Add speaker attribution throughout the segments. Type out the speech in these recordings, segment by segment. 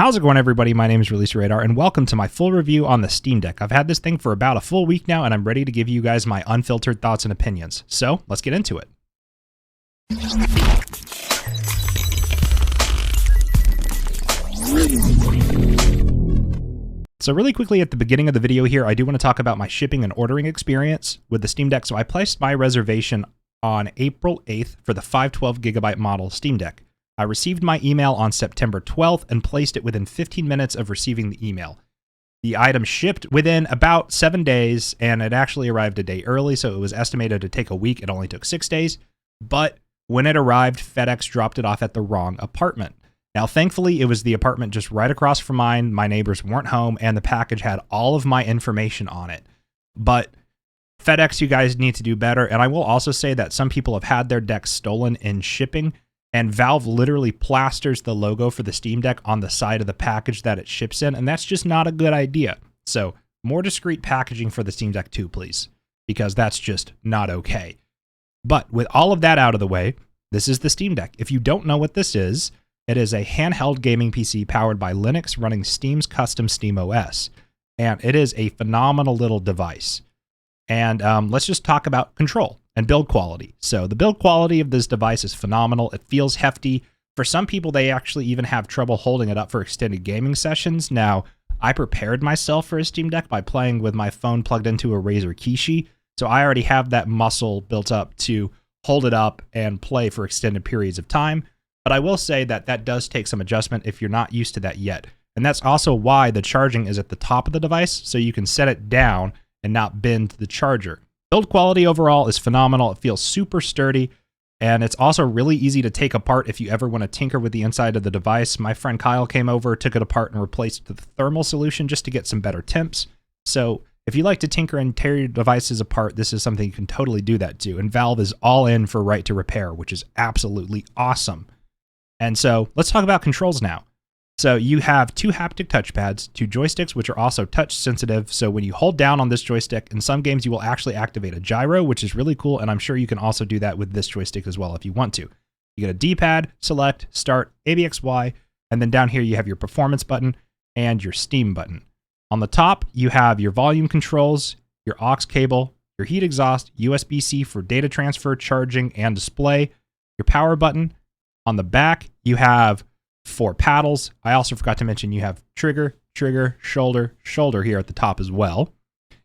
Speaker 1: How's it going, everybody? My name is Release Radar, and welcome to my full review on the Steam Deck. I've had this thing for about a full week now, and I'm ready to give you guys my unfiltered thoughts and opinions. So, let's get into it. So really quickly at the beginning of the video here, I do want to talk about my shipping and ordering experience with the Steam Deck. So I placed my reservation on April 8th for the 512GB model Steam Deck. I received my email on September 12th and placed it within 15 minutes of receiving the email. The item shipped within about 7 days, and it actually arrived a day early, so it was estimated to take a week. It only took 6 days, but when it arrived, FedEx dropped it off at the wrong apartment. Now, thankfully, it was the apartment just right across from mine. My neighbors weren't home, and the package had all of my information on it. But FedEx, you guys need to do better, and I will also say that some people have had their decks stolen in shipping, and Valve literally plasters the logo for the Steam Deck on the side of the package that it ships in, and that's just not a good idea. So, more discreet packaging for the Steam Deck 2, please, because that's just not okay. But with all of that out of the way, this is the Steam Deck. If you don't know what this is, it is a handheld gaming PC powered by Linux running Steam's custom SteamOS, and it is a phenomenal little device. And let's just talk about control and build quality. So the build quality of this device is phenomenal. It feels hefty. For some people, they actually even have trouble holding it up for extended gaming sessions. Now, I prepared myself for a Steam Deck by playing with my phone plugged into a Razer Kishi, so I already have that muscle built up to hold it up and play for extended periods of time. But I will say that that does take some adjustment if you're not used to that yet. And that's also why the charging is at the top of the device, so you can set it down and not bend the charger. Build quality overall is phenomenal. It feels super sturdy, and it's also really easy to take apart if you ever want to tinker with the inside of the device. My friend Kyle came over, took it apart, and replaced the thermal solution just to get some better temps. So if you like to tinker and tear your devices apart, this is something you can totally do that to. And Valve is all in for right to repair, which is absolutely awesome. And so let's talk about controls now. So you have 2 haptic touchpads, 2 joysticks, which are also touch sensitive. So when you hold down on this joystick, in some games you will actually activate a gyro, which is really cool. And I'm sure you can also do that with this joystick as well if you want to. You get a D-pad, select, start, ABXY, and then down here you have your performance button and your Steam button. On the top, you have your volume controls, your aux cable, your heat exhaust, USB-C for data transfer, charging, and display, your power button. On the back, you have 4 paddles. I also forgot to mention you have trigger, trigger, shoulder, shoulder here at the top as well.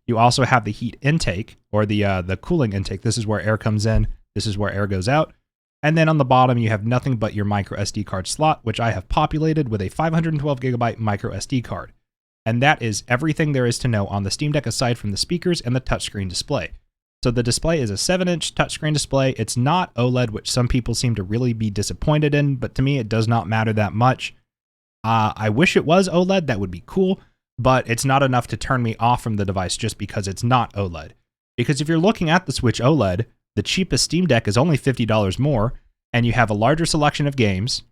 Speaker 1: You also have the heat intake, or the cooling intake. This is where air comes in. This is where air goes out. And then on the bottom, you have nothing but your micro SD card slot, which I have populated with a 512GB micro SD card. And that is everything there is to know on the Steam Deck aside from the speakers and the touchscreen display. So the display is a 7-inch touchscreen display. It's not OLED, which some people seem to really be disappointed in, but to me, it does not matter that much. I wish it was OLED. That would be cool, but it's not enough to turn me off from the device just because it's not OLED. Because if you're looking at the Switch OLED, the cheapest Steam Deck is only $50 more, and you have a larger selection of games,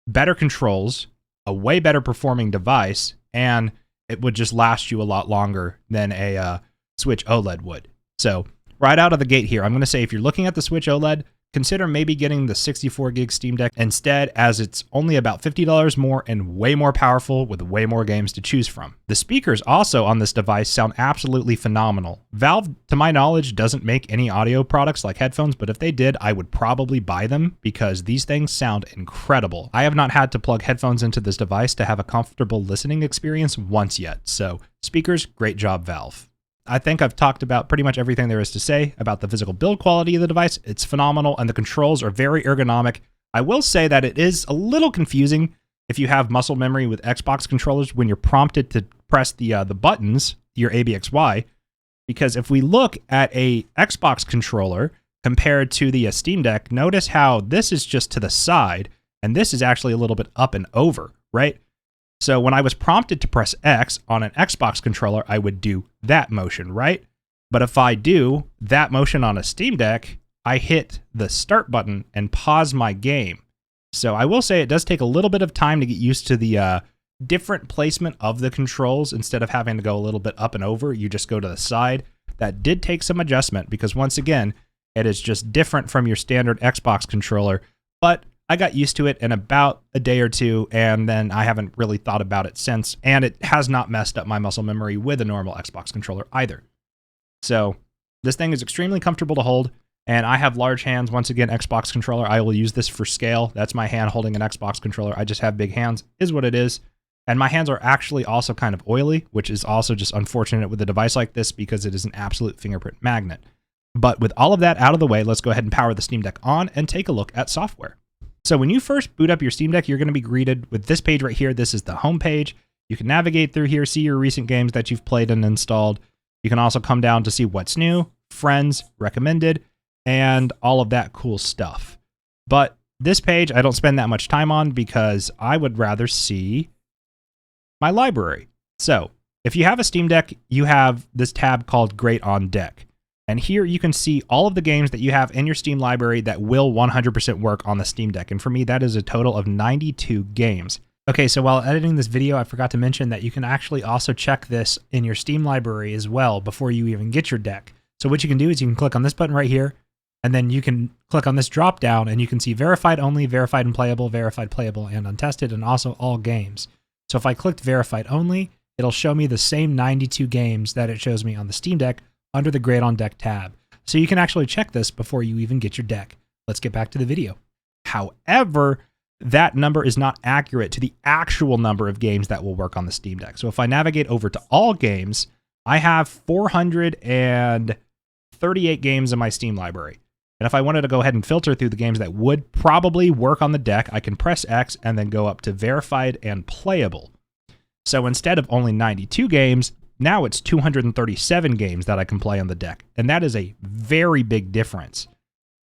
Speaker 1: better controls, a way better performing device, and it would just last you a lot longer than a Switch OLED would. So right out of the gate here, I'm going to say if you're looking at the Switch OLED, consider maybe getting the 64GB Steam Deck instead, as it's only about $50 more and way more powerful with way more games to choose from. The speakers also on this device sound absolutely phenomenal. Valve, to my knowledge, doesn't make any audio products like headphones, but if they did, I would probably buy them because these things sound incredible. I have not had to plug headphones into this device to have a comfortable listening experience once yet. So speakers, great job, Valve. I think I've talked about pretty much everything there is to say about the physical build quality of the device. It's phenomenal, and the controls are very ergonomic. I will say that it is a little confusing if you have muscle memory with Xbox controllers when you're prompted to press the buttons, your ABXY, because if we look at a Xbox controller compared to the Steam Deck, notice how this is just to the side, and this is actually a little bit up and over, right? So when I was prompted to press X on an Xbox controller, I would do that motion, right? But if I do that motion on a Steam Deck, I hit the start button and pause my game. So I will say it does take a little bit of time to get used to the different placement of the controls. Instead of having to go a little bit up and over, you just go to the side. That did take some adjustment because once again, it is just different from your standard Xbox controller. But I got used to it in about a day or two, and then I haven't really thought about it since, and it has not messed up my muscle memory with a normal Xbox controller either. So this thing is extremely comfortable to hold, and I have large hands. Once again, Xbox controller, I will use this for scale. That's my hand holding an Xbox controller. I just have big hands, is what it is. And my hands are actually also kind of oily, which is also just unfortunate with a device like this because it is an absolute fingerprint magnet. But with all of that out of the way, let's go ahead and power the Steam Deck on and take a look at software. So when you first boot up your Steam Deck, you're going to be greeted with this page right here. This is the home page. You can navigate through here, see your recent games that you've played and installed. You can also come down to see what's new, friends, recommended, and all of that cool stuff. But this page I don't spend that much time on because I would rather see my library. So if you have a Steam Deck, you have this tab called Great on Deck. And here you can see all of the games that you have in your Steam library that will 100% work on the Steam Deck. And for me, that is a total of 92 games. Okay, so while editing this video, I forgot to mention that you can actually also check this in your Steam library as well before you even get your deck. So what you can do is you can click on this button right here, and then you can click on this drop down, and you can see verified only, verified and playable, verified playable, and untested, and also all games. So if I clicked verified only, it'll show me the same 92 games that it shows me on the Steam Deck under the Great on Deck tab. So you can actually check this before you even get your deck. Let's get back to the video. However, that number is not accurate to the actual number of games that will work on the Steam Deck. So if I navigate over to all games, I have 438 games in my Steam library. And if I wanted to go ahead and filter through the games that would probably work on the deck, I can press X and then go up to verified and playable. So instead of only 92 games, now it's 237 games that I can play on the deck. And that is a very big difference.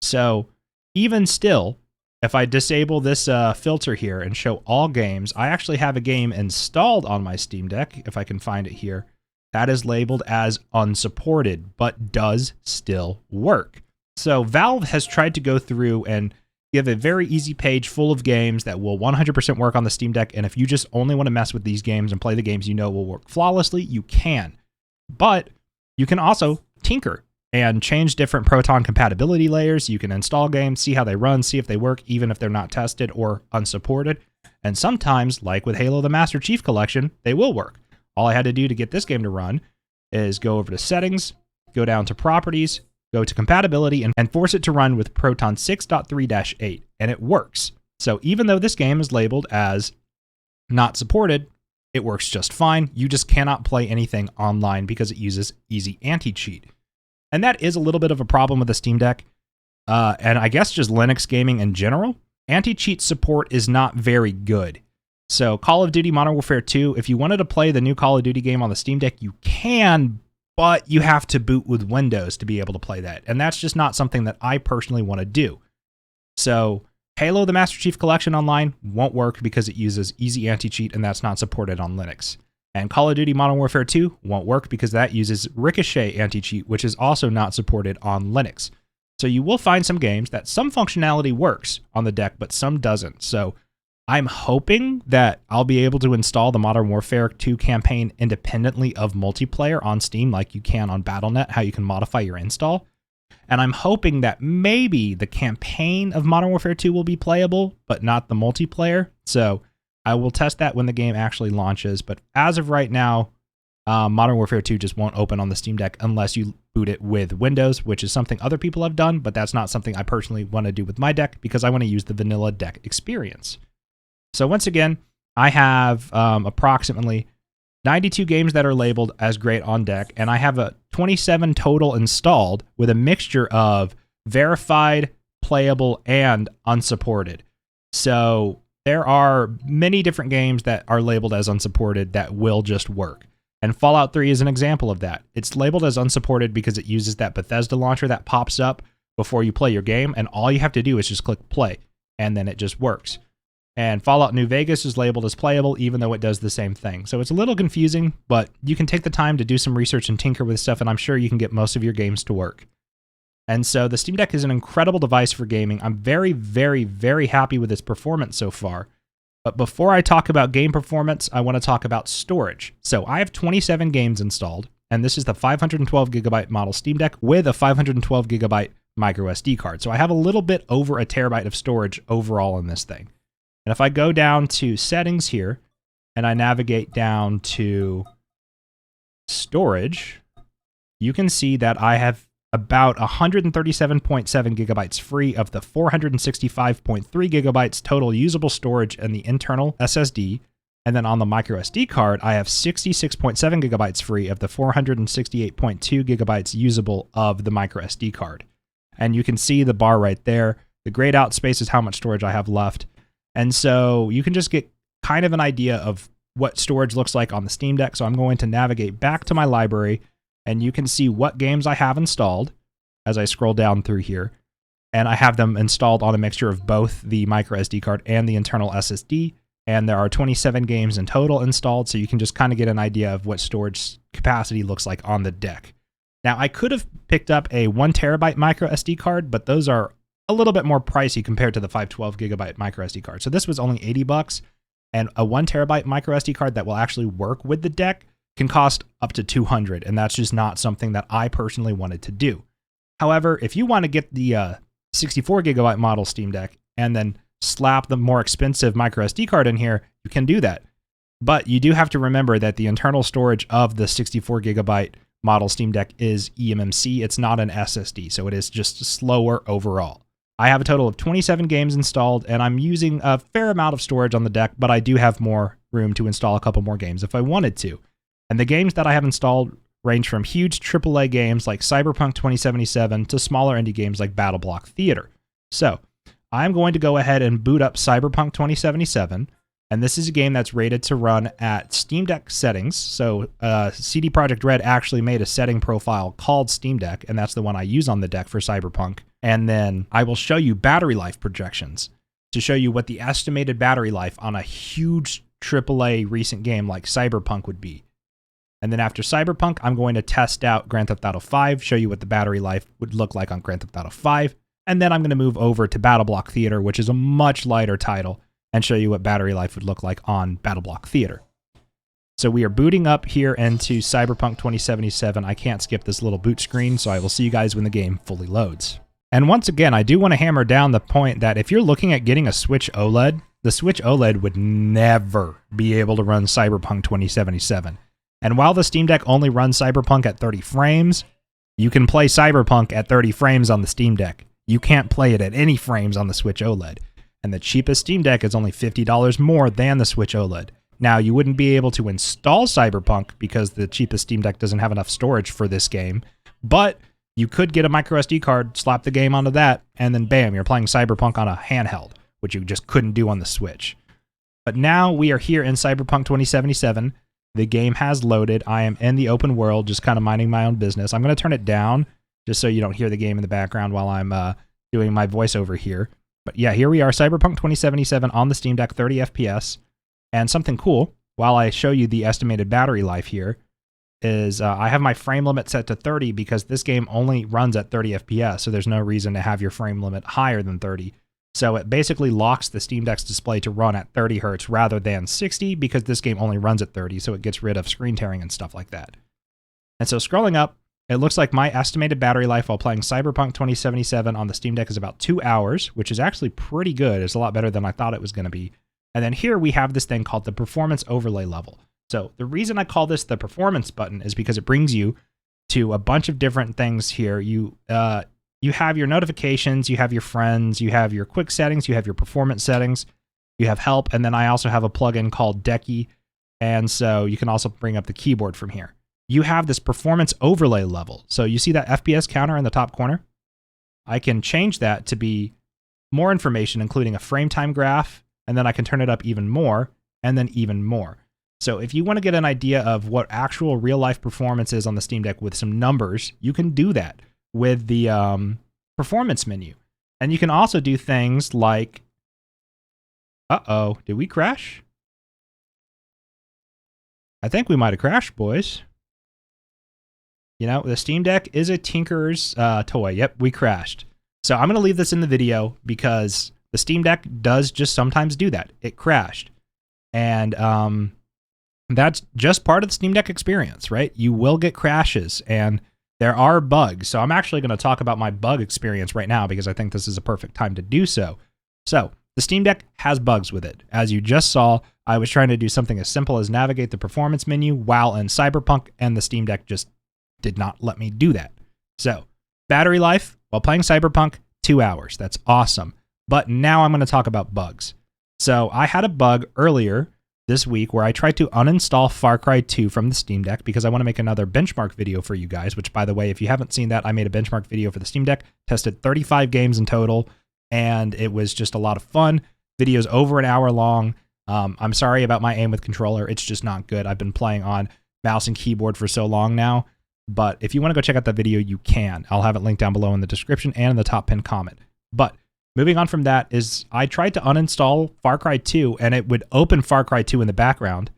Speaker 1: So even still, if I disable this filter here and show all games, I actually have a game installed on my Steam Deck, if I can find it here, that is labeled as unsupported, but does still work. So Valve has tried to go through and give a very easy page full of games that will 100% work on the Steam Deck, and if you just only want to mess with these games and play the games you know will work flawlessly, you can. But you can also tinker and change different Proton compatibility layers. You can install games, see how they run, see if they work, even if they're not tested or unsupported. And sometimes, like with Halo the Master Chief Collection, they will work. All I had to do to get this game to run is go over to Settings, go down to Properties, go to Compatibility, and force it to run with Proton 6.3-8, and it works. So even though this game is labeled as not supported, it works just fine. You just cannot play anything online because it uses easy anti-cheat. And that is a little bit of a problem with the Steam Deck, and I guess just Linux gaming in general. Anti-cheat support is not very good. So Call of Duty Modern Warfare 2, if you wanted to play the new Call of Duty game on the Steam Deck, you can, but you have to boot with Windows to be able to play that. And that's just not something that I personally want to do. So Halo the Master Chief Collection online won't work because it uses easy anti-cheat, and that's not supported on Linux. And Call of Duty Modern Warfare 2 won't work because that uses Ricochet anti-cheat, which is also not supported on Linux. So you will find some games that some functionality works on the deck, but some doesn't. So I'm hoping that I'll be able to install the Modern Warfare 2 campaign independently of multiplayer on Steam like you can on Battle.net, how you can modify your install. And I'm hoping that maybe the campaign of Modern Warfare 2 will be playable, but not the multiplayer. So I will test that when the game actually launches. But as of right now, Modern Warfare 2 just won't open on the Steam Deck unless you boot it with Windows, which is something other people have done, but that's not something I personally want to do with my deck because I want to use the vanilla deck experience. So once again, I have approximately 92 games that are labeled as Great on Deck, and I have a 27 total installed with a mixture of verified, playable, and unsupported. So there are many different games that are labeled as unsupported that will just work. And Fallout 3 is an example of that. It's labeled as unsupported because it uses that Bethesda launcher that pops up before you play your game, and all you have to do is just click play, and then it just works. And Fallout New Vegas is labeled as playable, even though it does the same thing. So it's a little confusing, but you can take the time to do some research and tinker with stuff, and I'm sure you can get most of your games to work. And so the Steam Deck is an incredible device for gaming. I'm very, very, very happy with its performance so far. But before I talk about game performance, I want to talk about storage. So I have 27 games installed, and this is the 512 gigabyte model Steam Deck with a 512 gigabyte micro SD card. So I have a little bit over a terabyte of storage overall in this thing. And if I go down to settings here and I navigate down to storage, you can see that I have about 137.7 gigabytes free of the 465.3 gigabytes total usable storage in the internal SSD. And then on the micro SD card, I have 66.7 gigabytes free of the 468.2 gigabytes usable of the micro SD card. And you can see the bar right there. The grayed out space is how much storage I have left. And so you can just get kind of an idea of what storage looks like on the Steam Deck. So I'm going to navigate back to my library, and you can see what games I have installed as I scroll down through here. And I have them installed on a mixture of both the micro SD card and the internal SSD. And there are 27 games in total installed, so you can just kind of get an idea of what storage capacity looks like on the deck. Now, I could have picked up a 1 terabyte micro SD card, but those are a little bit more pricey compared to the 512 gigabyte micro SD card. So this was only $80, and a 1 terabyte micro SD card that will actually work with the deck can cost up to $200, and that's just not something that I personally wanted to do. However, if you want to get the 64 gigabyte model Steam Deck and then slap the more expensive micro SD card in here, you can do that. But you do have to remember that the internal storage of the 64 gigabyte model Steam Deck is eMMC. It's not an SSD, so it is just slower overall. I have a total of 27 games installed, and I'm using a fair amount of storage on the deck, but I do have more room to install a couple more games if I wanted to. And the games that I have installed range from huge AAA games like Cyberpunk 2077 to smaller indie games like BattleBlock Theater. So I'm going to go ahead and boot up Cyberpunk 2077, and this is a game that's rated to run at Steam Deck settings. So CD Projekt Red actually made a setting profile called Steam Deck, and that's the one I use on the deck for Cyberpunk. And then I will show you battery life projections to show you what the estimated battery life on a huge AAA recent game like Cyberpunk would be. And then after Cyberpunk, I'm going to test out Grand Theft Auto 5, show you what the battery life would look like on Grand Theft Auto 5. And then I'm going to move over to BattleBlock Theater, which is a much lighter title, and show you what battery life would look like on BattleBlock Theater. So we are booting up here into Cyberpunk 2077. I can't skip this little boot screen, so I will see you guys when the game fully loads. And once again, I do want to hammer down the point that if you're looking at getting a Switch OLED, the Switch OLED would never be able to run Cyberpunk 2077. And while the Steam Deck only runs Cyberpunk at 30 frames, you can play Cyberpunk at 30 frames on the Steam Deck. You can't play it at any frames on the Switch OLED. And the cheapest Steam Deck is only $50 more than the Switch OLED. Now, you wouldn't be able to install Cyberpunk because the cheapest Steam Deck doesn't have enough storage for this game, but you could get a micro SD card, slap the game onto that, and then bam, you're playing Cyberpunk on a handheld, which you just couldn't do on the Switch. But now we are here in Cyberpunk 2077. The game has loaded. I am in the open world, just kind of minding my own business. I'm going to turn it down just so you don't hear the game in the background while I'm doing my voiceover here. But yeah, here we are, Cyberpunk 2077 on the Steam Deck, 30 FPS. And something cool, while I show you the estimated battery life here, is I have my frame limit set to 30 because this game only runs at 30 FPS, so there's no reason to have your frame limit higher than 30. So it basically locks the Steam Deck's display to run at 30 Hz rather than 60 because this game only runs at 30, so it gets rid of screen tearing and stuff like that. And so scrolling up, it looks like my estimated battery life while playing Cyberpunk 2077 on the Steam Deck is about 2 hours, which is actually pretty good. It's a lot better than I thought it was going to be. And then here we have this thing called the performance overlay level. So the reason I call this the performance button is because it brings you to a bunch of different things here. You have your notifications, you have your friends, you have your quick settings, you have your performance settings, you have help, and then I also have a plugin called Decky, and so you can also bring up the keyboard from here. You have this performance overlay level. So you see that FPS counter in the top corner? I can change that to be more information, including a frame time graph, and then I can turn it up even more, and then even more. So if you want to get an idea of what actual real-life performance is on the Steam Deck with some numbers, you can do that with the performance menu. And you can also do things like... Uh-oh, did we crash? I think we might have crashed, boys. You know, the Steam Deck is a tinkerer's toy. Yep, we crashed. So I'm going to leave this in the video because the Steam Deck does just sometimes do that. It crashed. And that's just part of the Steam Deck experience, right? You will get crashes. And there are bugs. So I'm actually going to talk about my bug experience right now because I think this is a perfect time to do so. So the Steam Deck has bugs with it. As you just saw, I was trying to do something as simple as navigate the performance menu while in Cyberpunk, and the Steam Deck just did not let me do that. So battery life while playing Cyberpunk, 2 hours. That's awesome. But now I'm going to talk about bugs. So I had a bug earlier this week where I tried to uninstall Far Cry 2 from the Steam Deck because I want to make another benchmark video for you guys, which, by the way, if you haven't seen that, I made a benchmark video for the Steam Deck, tested 35 games in total, and it was just a lot of fun. Videos over an hour long. I'm sorry about my aim with controller. It's just not good. I've been playing on mouse and keyboard for so long now, but if you want to go check out that video, you can. I'll have it linked down below in the description and in the top pinned comment. But moving on from that is I tried to uninstall Far Cry 2, and it would open Far Cry 2 in the background,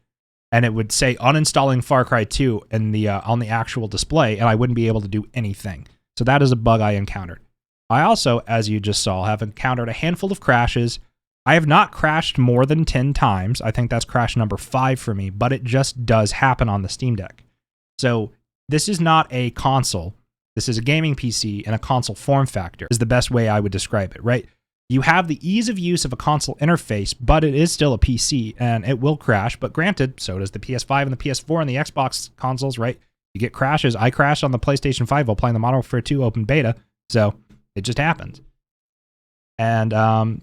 Speaker 1: and it would say uninstalling Far Cry 2 in the on the actual display, and I wouldn't be able to do anything. So that is a bug I encountered. I also, as you just saw, have encountered a handful of crashes. I have not crashed more than 10 times. I think that's crash number 5 for me, but it just does happen on the Steam Deck. So this is not a console. This is a gaming PC in a console form factor, is the best way I would describe it, right? You have the ease of use of a console interface, but it is still a PC, and it will crash. But granted, so does the PS5 and the PS4 and the Xbox consoles, right? You get crashes. I crashed on the PlayStation 5 while playing the Modern Warfare 2 open beta, so it just happens. And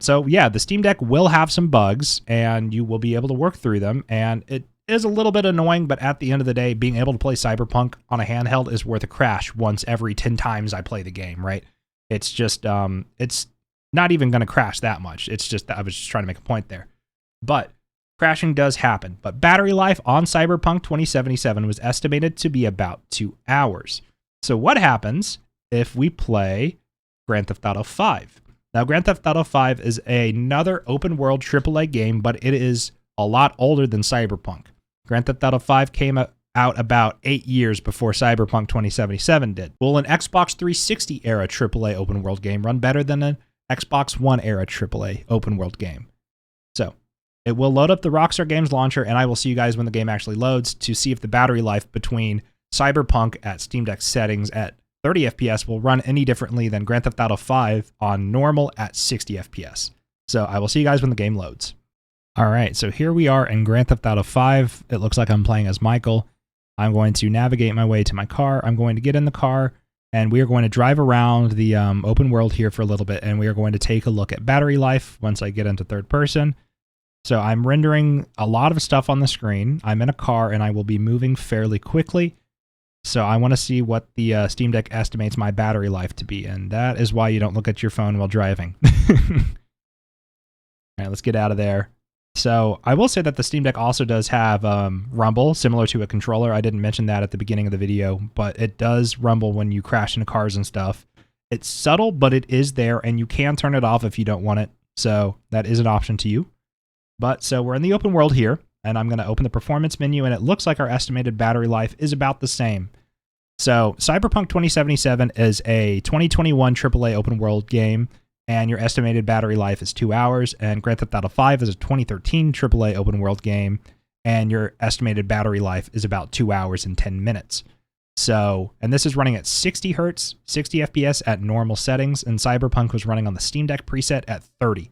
Speaker 1: so, yeah, the Steam Deck will have some bugs, and you will be able to work through them, and it is a little bit annoying, but at the end of the day, being able to play Cyberpunk on a handheld is worth a crash once every 10 times I play the game, right? It's just, it's not even going to crash that much. It's just, I was just trying to make a point there. But crashing does happen. But battery life on Cyberpunk 2077 was estimated to be about 2 hours. So what happens if we play Grand Theft Auto 5? Now, Grand Theft Auto 5 is another open world AAA game, but it is a lot older than Cyberpunk. Grand Theft Auto 5 came out about 8 years before Cyberpunk 2077 did. Will an Xbox 360 era AAA open world game run better than an Xbox One era AAA open world game? So it will load up the Rockstar Games launcher, and I will see you guys when the game actually loads to see if the battery life between Cyberpunk at Steam Deck settings at 30 FPS will run any differently than Grand Theft Auto 5 on normal at 60 FPS. So I will see you guys when the game loads. All right, so here we are in Grand Theft Auto 5. It looks like I'm playing as Michael. I'm going to navigate my way to my car. I'm going to get in the car, and we are going to drive around the open world here for a little bit, and we are going to take a look at battery life once I get into third person. So I'm rendering a lot of stuff on the screen. I'm in a car, and I will be moving fairly quickly. So I want to see what the Steam Deck estimates my battery life to be, and that is why you don't look at your phone while driving. All right, let's get out of there. So I will say that the Steam Deck also does have rumble, similar to a controller. I didn't mention that at the beginning of the video, but it does rumble when you crash into cars and stuff. It's subtle, but it is there, and you can turn it off if you don't want it. So that is an option to you. But so we're in the open world here, and I'm going to open the performance menu, and it looks like our estimated battery life is about the same. So Cyberpunk 2077 is a 2021 AAA open world game, and your estimated battery life is 2 hours, and Grand Theft Auto 5 is a 2013 AAA open world game, and your estimated battery life is about 2 hours and 10 minutes. So, and this is running at 60 hertz, 60 FPS at normal settings, and Cyberpunk was running on the Steam Deck preset at 30.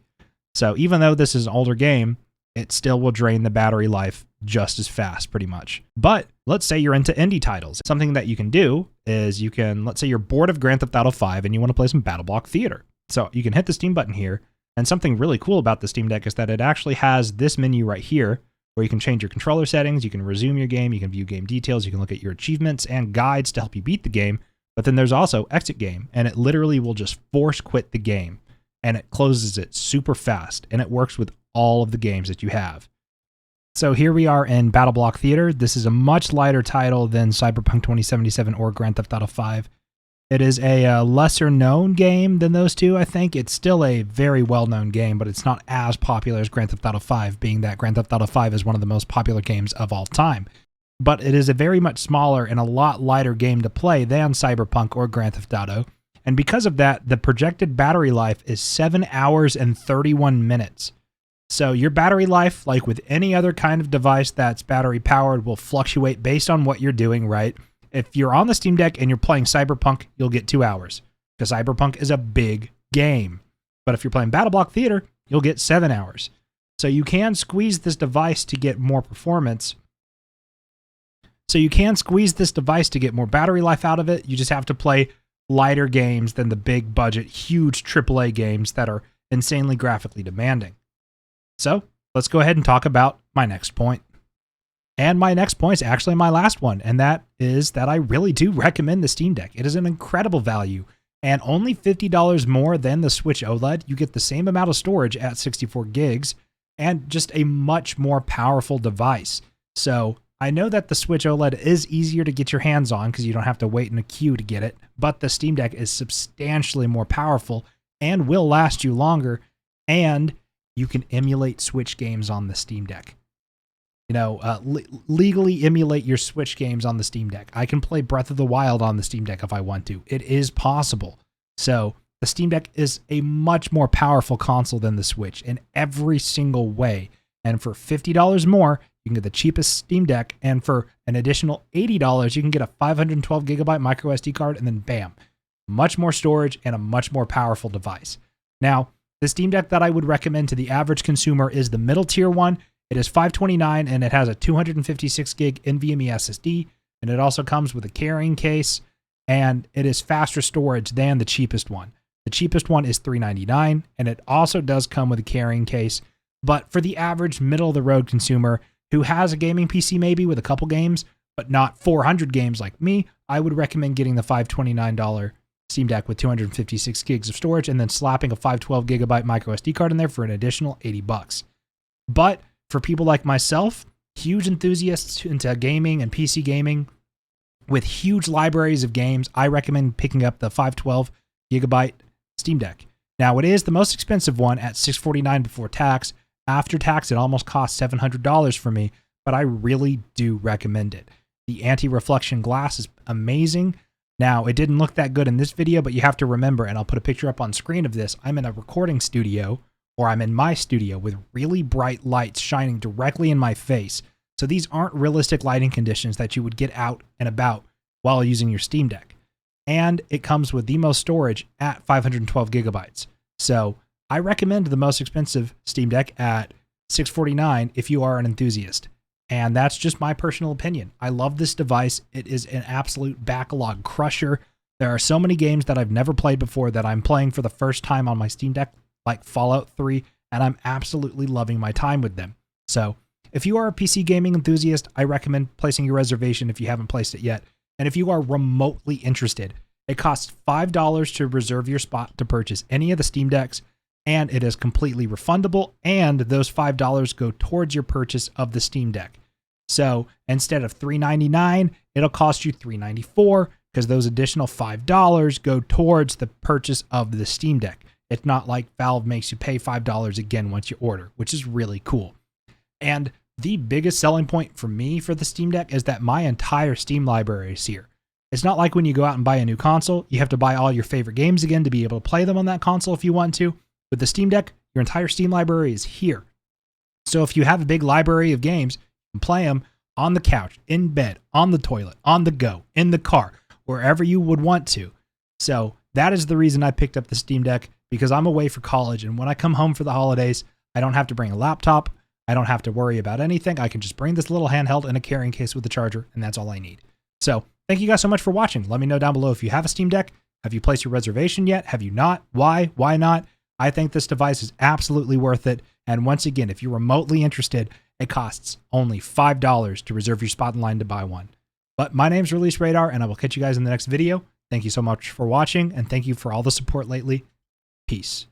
Speaker 1: So even though this is an older game, it still will drain the battery life just as fast, pretty much. But let's say you're into indie titles. Something that you can do is you can, let's say you're bored of Grand Theft Auto 5 and you want to play some Battle Block Theater. So you can hit the Steam button here, and something really cool about the Steam Deck is that it actually has this menu right here where you can change your controller settings, you can resume your game, you can view game details, you can look at your achievements and guides to help you beat the game. But then there's also exit game, and it literally will just force quit the game, and it closes it super fast, and it works with all of the games that you have. So here we are in Battle Block Theater. This is a much lighter title than Cyberpunk 2077 or Grand Theft Auto 5. It is a lesser known game than those two, I think. It's still a very well-known game, but it's not as popular as Grand Theft Auto 5, being that Grand Theft Auto 5 is one of the most popular games of all time. But it is a very much smaller and a lot lighter game to play than Cyberpunk or Grand Theft Auto. And because of that, the projected battery life is 7 hours and 31 minutes. So your battery life, like with any other kind of device that's battery powered, will fluctuate based on what you're doing, right? If you're on the Steam Deck and you're playing Cyberpunk, you'll get 2 hours because Cyberpunk is a big game. But if you're playing BattleBlock Theater, you'll get 7 hours. So you can squeeze this device to get more performance. So you can squeeze this device to get more battery life out of it. You just have to play lighter games than the big budget, huge AAA games that are insanely graphically demanding. So let's go ahead and talk about my next point. And my next point is actually my last one, and that is that I really do recommend the Steam Deck. It is an incredible value, and only $50 more than the Switch OLED. You get the same amount of storage at 64 gigs and just a much more powerful device. So I know that the Switch OLED is easier to get your hands on because you don't have to wait in a queue to get it, but the Steam Deck is substantially more powerful and will last you longer, and you can emulate Switch games on the Steam Deck. You know, legally emulate your Switch games on the Steam Deck. I can play Breath of the Wild on the Steam Deck if I want to. It is possible. So the Steam Deck is a much more powerful console than the Switch in every single way. And for $50 more, you can get the cheapest Steam Deck. And for an additional $80, you can get a 512 gigabyte micro SD card. And then bam, much more storage and a much more powerful device. Now, the Steam Deck that I would recommend to the average consumer is the middle tier one. It is $529 and it has a 256 gig NVMe SSD, and it also comes with a carrying case, and it is faster storage than the cheapest one. The cheapest one is $399, and it also does come with a carrying case. But for the average middle of the road consumer who has a gaming PC maybe with a couple games, but not 400 games like me, I would recommend getting the $529 Steam Deck with 256 gigs of storage and then slapping a 512 gigabyte micro SD card in there for an additional $80. But for people like myself, huge enthusiasts into gaming and PC gaming with huge libraries of games, I recommend picking up the 512 gigabyte Steam Deck. Now, it is the most expensive one at $649 before tax. After tax, it almost costs $700 for me, but I really do recommend it. The anti-reflection glass is amazing. Now, it didn't look that good in this video, but you have to remember, and I'll put a picture up on screen of this, I'm in a recording studio, or I'm in my studio with really bright lights shining directly in my face. So these aren't realistic lighting conditions that you would get out and about while using your Steam Deck. And it comes with the most storage at 512 gigabytes. So I recommend the most expensive Steam Deck at $649 if you are an enthusiast. And that's just my personal opinion. I love this device. It is an absolute backlog crusher. There are so many games that I've never played before that I'm playing for the first time on my Steam Deck, like Fallout 3, and I'm absolutely loving my time with them. So if you are a PC gaming enthusiast, I recommend placing your reservation if you haven't placed it yet. And if you are remotely interested, it costs $5 to reserve your spot to purchase any of the Steam Decks, and it is completely refundable, and those $5 go towards your purchase of the Steam Deck. So instead of $399, it'll cost you $394 because those additional $5 go towards the purchase of the Steam Deck. It's not like Valve makes you pay $5 again once you order, which is really cool. And the biggest selling point for me for the Steam Deck is that my entire Steam library is here. It's not like when you go out and buy a new console, you have to buy all your favorite games again to be able to play them on that console if you want to. With the Steam Deck, your entire Steam library is here. So if you have a big library of games, you can play them on the couch, in bed, on the toilet, on the go, in the car, wherever you would want to. So that is the reason I picked up the Steam Deck, because I'm away for college, and when I come home for the holidays, I don't have to bring a laptop. I don't have to worry about anything. I can just bring this little handheld and a carrying case with a charger, and that's all I need. So thank you guys so much for watching. Let me know down below if you have a Steam Deck. Have you placed your reservation yet? Have you not? Why? Why not? I think this device is absolutely worth it. And once again, if you're remotely interested, it costs only $5 to reserve your spot in line to buy one. But my name's Release Radar, and I will catch you guys in the next video. Thank you so much for watching, and thank you for all the support lately. Peace.